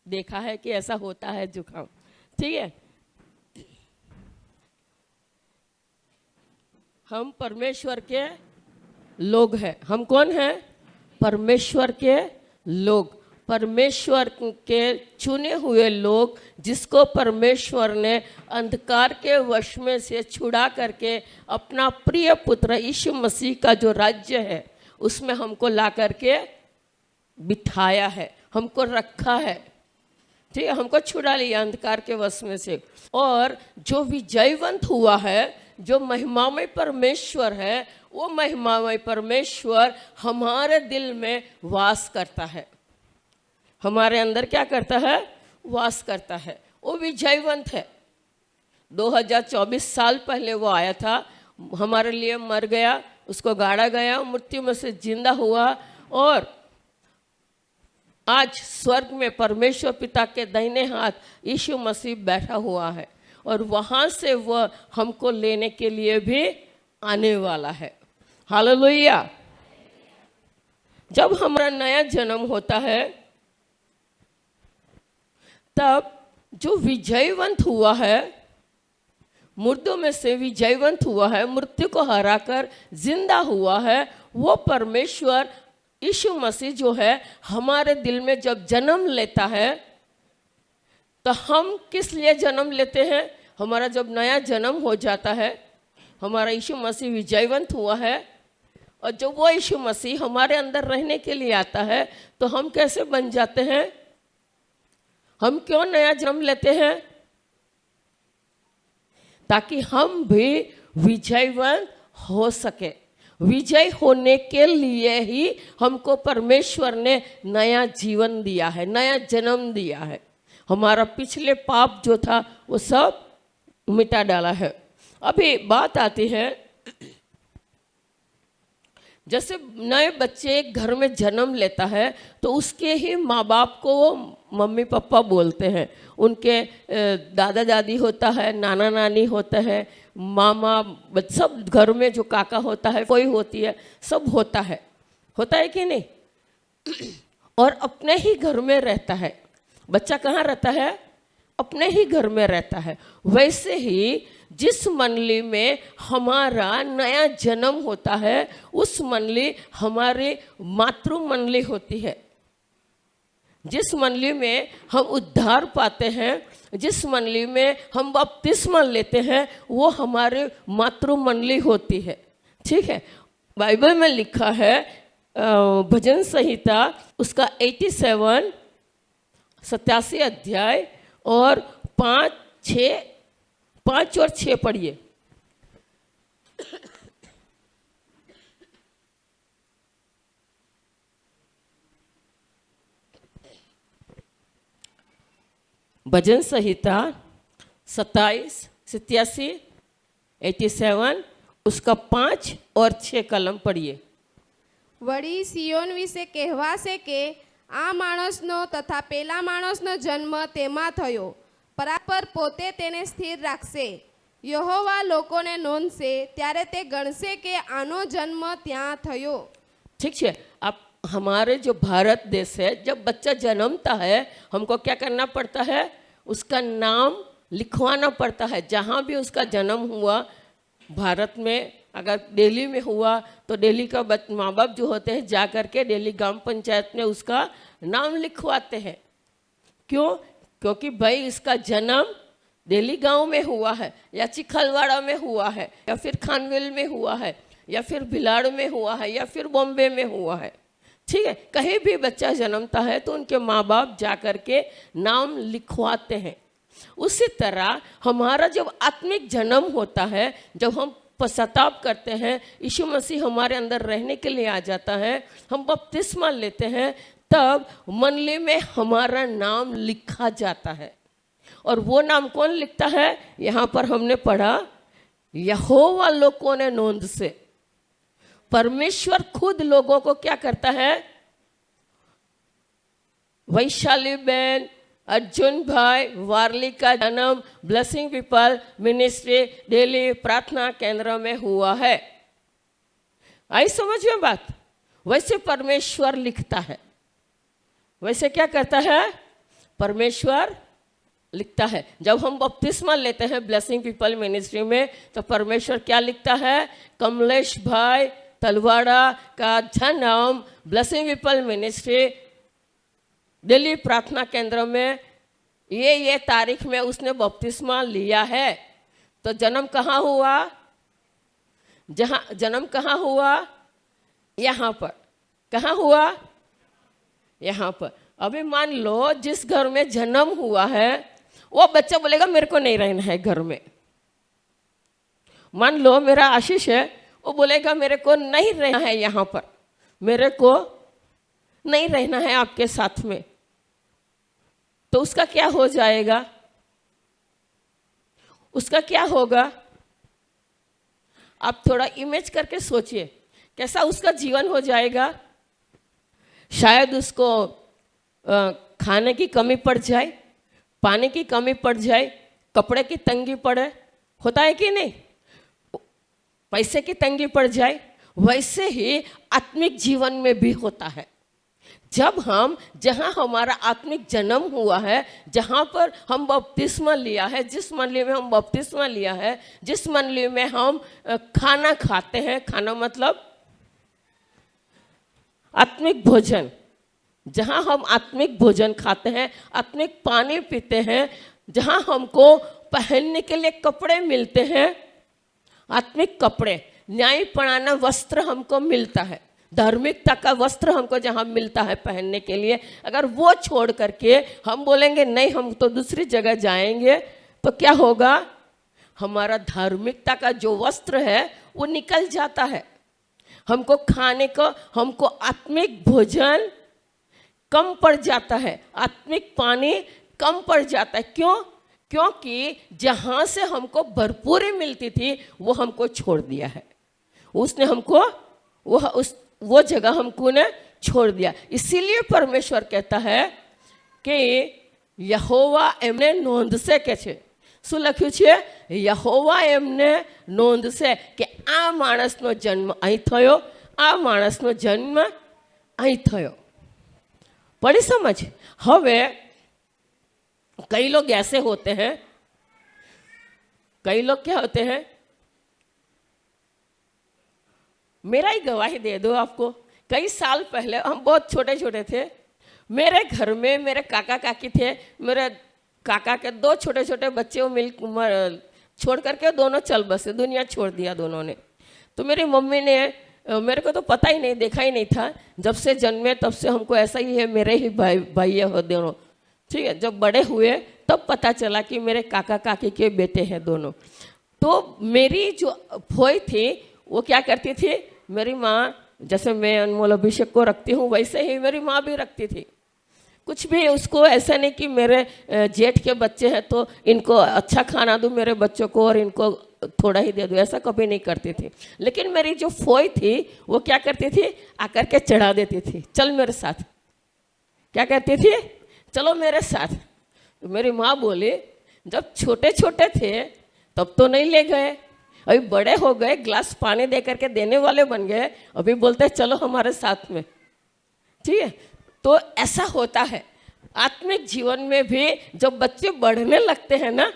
देखा है कि ऐसा होता है जुकाम। ठीक है, हम परमेश्वर के लोग हैं। हम कौन हैं? परमेश्वर के लोग, परमेश्वर के चुने हुए लोग, जिसको परमेश्वर ने अंधकार के वश में से छुड़ा करके अपना प्रिय पुत्र यीशु मसीह का जो राज्य है उसमें हमको ला करके बिठाया है, हमको रखा है। ठीक है, हमको छुड़ा लिया अंधकार के वश में से। और जो विजयवंत हुआ है, जो महिमामय परमेश्वर है, वो महिमामय परमेश्वर हमारे दिल में वास करता है, हमारे अंदर क्या करता है? वास करता है। वो विजयवंत है। 2024 साल पहले वो आया था, हमारे लिए मर गया, उसको गाड़ा गया, मृत्यु में से जिंदा हुआ, और आज स्वर्ग में परमेश्वर पिता के दाहिने हाथ यीशु मसीह बैठा हुआ है, और वहाँ से वह हमको लेने के लिए भी आने वाला है। हालेलुया। जब हमारा नया जन्म होता है तब जो विजयवंत हुआ है, मुर्दों में से विजयवंत हुआ है, मृत्यु को हराकर जिंदा हुआ है, वो परमेश्वर यीशु मसीह जो है हमारे दिल में जब जन्म लेता है, तो हम किस लिए जन्म लेते हैं? हमारा जब नया जन्म हो जाता है, हमारा यीशु मसीह विजयवंत हुआ है, और जब वो यीशु मसीह हमारे अंदर रहने के लिए आता है तो हम कैसे बन जाते हैं? हम क्यों नया जन्म लेते हैं? ताकि हम भी विजयवंत हो सके। विजय होने के लिए ही हमको परमेश्वर ने नया जीवन दिया है, नया जन्म दिया है। हमारा पिछले पाप जो था वो सब मिटा डाला है। अभी बात आती है, जैसे नए बच्चे एक घर में जन्म लेता है तो उसके ही माँ बाप को वो मम्मी पापा बोलते हैं। उनके दादा दादी होता है, नाना नानी होता है, मामा, सब घर में जो काका होता है, कोई होती है, सब होता है कि नहीं? और अपने ही घर में रहता है। बच्चा कहाँ रहता है? अपने ही घर में रहता है। वैसे ही जिस मंडली में हमारा नया जन्म होता है, उस मंडली हमारी मातृ मंडली होती है। जिस मंडली में हम उद्धार पाते हैं, जिस मंडली में हम बपतिस्मा लेते हैं, वो हमारे मातृ मंडली होती है। ठीक है, बाइबल में लिखा है, भजन संहिता उसका 87 अध्याय और 5 और 6 पढ़िए। भजन संहिता 87 उसका 5 और 6 कलम पढ़िए। વળી સિયોન વિશે કહેવાશે કે આ માણસનો તથા પેલા માણસનો જન્મ તેમાં થયો, પરાપર પોતે તેને સ્થિર રાખશે। યહોવા લોકોને નોંધશે, ત્યારે તે ગણશે કે આનો જન્મ ત્યાં થયો। ठीक है, आप हमारे जो भारत देश है, जब बच्चा जन्मता है हमको क्या करना पड़ता है? उसका नाम लिखवाना पड़ता है। जहाँ भी उसका जन्म हुआ, भारत में अगर दिल्ली में हुआ तो दिल्ली का माँ बाप जो होते हैं जा कर के दिल्ली ग्राम पंचायत में उसका नाम लिखवाते हैं। क्यों? क्योंकि भाई इसका जन्म दिल्ली गांव में हुआ है, या चिखलवाड़ा में हुआ है, या फिर खानविल में हुआ है, या फिर भिलाड़ में हुआ है, या फिर बॉम्बे में हुआ है। ठीक है, कहीं भी बच्चा जन्मता है तो उनके माँ बाप जा कर के नाम लिखवाते हैं। उसी तरह हमारा जब आत्मिक जन्म होता है, जब हम पश्चाताप करते हैं, यीशु मसीह हमारे अंदर रहने के लिए आ जाता है, हम बपतिस्मा लेते हैं, तब मंडली में हमारा नाम लिखा जाता है। और वो नाम कौन लिखता है? यहाँ पर हमने पढ़ा, यहोवा लोगों ने नोंद से। परमेश्वर खुद लोगों को क्या करता है? वैशाली बहन, अर्जुन भाई, वारली का जन्म ब्लेसिंग पीपल मिनिस्ट्री दिल्ली प्रार्थना केंद्र में हुआ है। आई समझ में बात? वैसे परमेश्वर लिखता है। वैसे क्या करता है? परमेश्वर लिखता है। जब हम बपतिस्मा लेते हैं ब्लेसिंग पीपल मिनिस्ट्री में, तो परमेश्वर क्या लिखता है? कमलेश भाई तलवाड़ा का जन्म ब्लेसिंग पीपल मिनिस्ट्री दिल्ली प्रार्थना केंद्र में ये तारीख में उसने बपतिस्मा लिया है। तो जन्म कहाँ हुआ? जन्म कहाँ हुआ? यहाँ पर। कहाँ हुआ? यहाँ पर। अभी मान लो जिस घर में जन्म हुआ है वो बच्चा बोलेगा मेरे को नहीं रहना है घर में। मान लो मेरा आशीष है, वो बोलेगा मेरे को नहीं रहना है यहाँ पर, मेरे को नहीं रहना है आपके साथ में। तो उसका क्या हो जाएगा? उसका क्या होगा? आप थोड़ा इमेज करके सोचिए कैसा उसका जीवन हो जाएगा। शायद उसको खाने की कमी पड़ जाए, पानी की कमी पड़ जाए, कपड़े की तंगी पड़े, होता है कि नहीं? पैसे की तंगी पड़ जाए। वैसे ही आत्मिक जीवन में भी होता है। जहाँ हमारा आत्मिक जन्म हुआ है, जहाँ पर हम बपतिस्मा लिया है, जिस मंडली में हम बपतिस्मा लिया है, जिस मंडली में हम खाना खाते हैं, खाना मतलब आत्मिक भोजन, जहाँ हम आत्मिक भोजन खाते हैं, आत्मिक पानी पीते हैं, जहाँ हमको पहनने के लिए कपड़े मिलते हैं, आत्मिक कपड़े, न्यायपरायण वस्त्र हमको मिलता है, धार्मिकता का वस्त्र हमको जहाँ मिलता है पहनने के लिए, अगर वो छोड़ करके हम बोलेंगे नहीं हम तो दूसरी जगह जाएंगे, तो क्या होगा? हमारा धार्मिकता का जो वस्त्र है वो निकल जाता है। हमको खाने को, हमको आत्मिक भोजन कम पड़ जाता है, आत्मिक पानी कम पड़ जाता है। क्यों? क्योंकि जहाँ से हमको भरपूरी मिलती थी वो हमको छोड़ दिया है। उसने हमको वो जगह हमको ने छोड़ दिया। इसीलिए परमेश्वर कहता है कि यहोवा एमने नोंध से के छे। શું લખ્યું છે? યહોવા એમને નોંધ છે કે આ માણસનો જન્મ અહીં થયો, આ માણસનો જન્મ અહીં થયો। पड़ी समझ? હવે कई लोग ऐसे होते हैं, कई लोग क्या होते हैं, मेरा ही गवाही दे दो आपको। कई साल पहले हम बहुत छोटे छोटे थे, मेरे घर में मेरे काका काकी थे, मेरे काका के दो छोटे छोटे बच्चे वो छोड़ करके दोनों चल बसे, दुनिया छोड़ दिया दोनों ने। तो मेरी मम्मी ने, मेरे को तो पता ही नहीं, देखा ही नहीं था, जब से जन्मे तब से हमको ऐसा ही है, मेरे ही भाई हो दोनों, ठीक है। जब बड़े हुए तब पता चला कि मेरे काका काकी के बेटे हैं दोनों। तो मेरी जो फोई थी वो क्या करती थी, मेरी माँ जैसे मैं अनमोल अभिषेक को रखती हूँ वैसे ही मेरी माँ भी रखती थी। कुछ भी उसको ऐसा नहीं कि मेरे जेठ के बच्चे हैं तो इनको अच्छा खाना दूँ मेरे बच्चों को और इनको थोड़ा ही दे दूँ, ऐसा कभी नहीं करती थी। लेकिन मेरी जो फोई थी वो क्या करती थी, आकर के चढ़ा देती थी, चल मेरे साथ। क्या करती थी? चलो मेरे साथ। तो मेरी माँ बोली जब छोटे छोटे थे तब तो नहीं ले गए, अभी बड़े हो गए, ग्लास पानी दे करके देने वाले बन गए, अभी बोलते हैं चलो हमारे साथ में, ठीक है। तो ऐसा होता है आत्मिक जीवन में भी। जब बच्चे बढ़ने लगते हैं ना,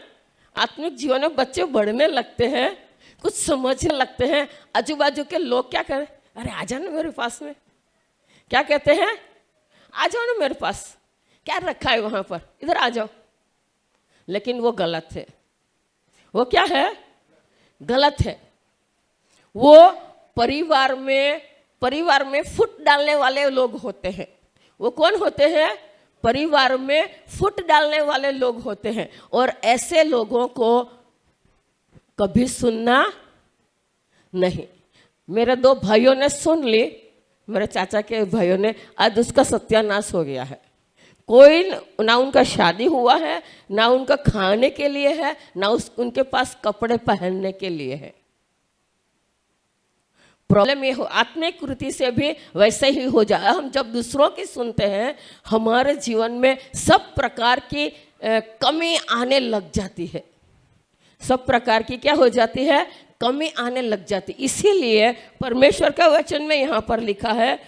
आत्मिक जीवन में बच्चे बढ़ने लगते हैं, कुछ समझने लगते हैं, आजू बाजू के लोग क्या करें, अरे आ जाओ ना मेरे पास में, क्या कहते हैं, आ जाओ ना मेरे पास, क्या रखा है वहाँ पर, इधर आ जाओ। लेकिन वो गलत है। वो क्या है? गलत है। वो परिवार में फुट डालने वाले लोग होते हैं। वो कौन होते हैं? परिवार में फुट डालने वाले लोग होते हैं। और ऐसे लोगों को कभी सुनना नहीं। मेरे दो भाइयों ने सुन ली, मेरे चाचा के भाइयों ने, आज उसका सत्यानाश हो गया है। कोई ना उनका शादी हुआ है, ना उनका खाने के लिए है, ना उनके पास कपड़े पहनने के लिए है। प्रॉब्लम ये हो, आत्मिक कृति से भी वैसे ही हो जाए। हम जब दूसरों की सुनते हैं हमारे जीवन में सब प्रकार की कमी आने लग जाती है। सब प्रकार की क्या हो जाती है? कमी आने लग जाती। इसीलिए परमेश्वर का वचन में यहाँ पर लिखा है,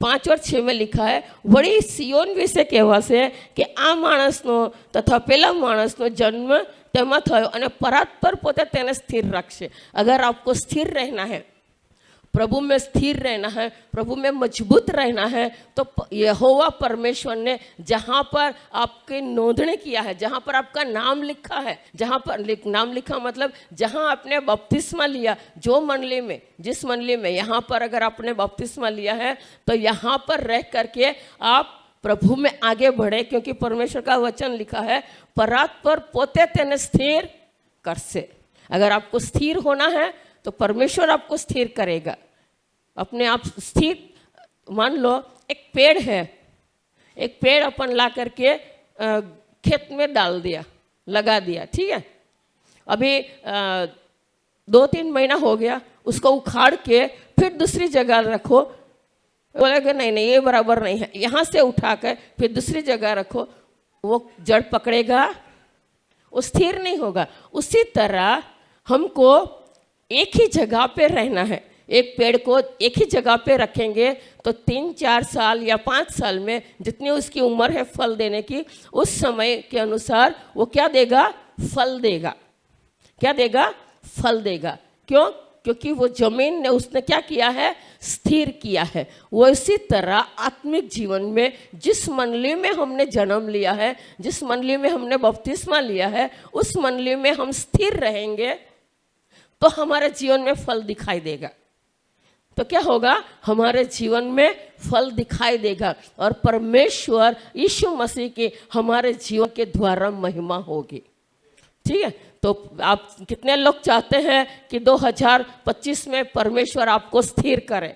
5 और 6 में लिखा है, વળી સિયોન વિશે કહેવાશે કે આ માણસનો તથા પેલા માણસનો જન્મ તેમાં થયો અને પરાત્પર પોતે તેને સ્થિર રાખશે. अगर आपको स्थिर रहना है, प्रभु में स्थिर रहना है, प्रभु में मजबूत रहना है, तो यहोवा परमेश्वर ने जहाँ पर आपकी नोंदणी किया है, जहाँ पर आपका नाम लिखा है, जहाँ पर नाम लिखा मतलब जहाँ आपने बपतिस्मा लिया, जो मंडली में, जिस मंडली में, यहाँ पर अगर आपने बपतिस्मा लिया है तो यहाँ पर रह करके आप प्रभु में आगे बढ़े, क्योंकि परमेश्वर का वचन लिखा है परात्पर पोते तेने स्थिर कर से. अगर आपको स्थिर होना है तो परमेश्वर आपको स्थिर करेगा. अपने आप स्थिर, मान लो एक पेड़ है, एक पेड़ अपन ला करके खेत में डाल दिया, लगा दिया, ठीक है. अभी 2-3 महीना हो गया, उसको उखाड़ के फिर दूसरी जगह रखो, बोलेगा नहीं नहीं ये बराबर नहीं है, यहाँ से उठा कर फिर दूसरी जगह रखो, वो जड़ पकड़ेगा, वो स्थिर नहीं होगा. उसी तरह हमको एक ही जगह पे रहना है. एक पेड़ को एक ही जगह पे रखेंगे तो 3-4 साल या 5 साल में जितनी उसकी उम्र है फल देने की, उस समय के अनुसार वो क्या देगा? फल देगा. क्या देगा? फल देगा. क्यों? क्योंकि वो जमीन ने उसने क्या किया है? स्थिर किया है. वो इसी तरह आत्मिक जीवन में जिस मंडली में हमने जन्म लिया है, जिस मंडली में हमने बपतिस्मा लिया है, उस मंडली में हम स्थिर रहेंगे तो हमारे जीवन में फल दिखाई देगा. तो क्या होगा? हमारे जीवन में फल दिखाई देगा और परमेश्वर यीशु मसीह की हमारे जीवन के द्वारा महिमा होगी. ठीक है. तो आप कितने लोग चाहते हैं कि 2025 में परमेश्वर आपको स्थिर करे?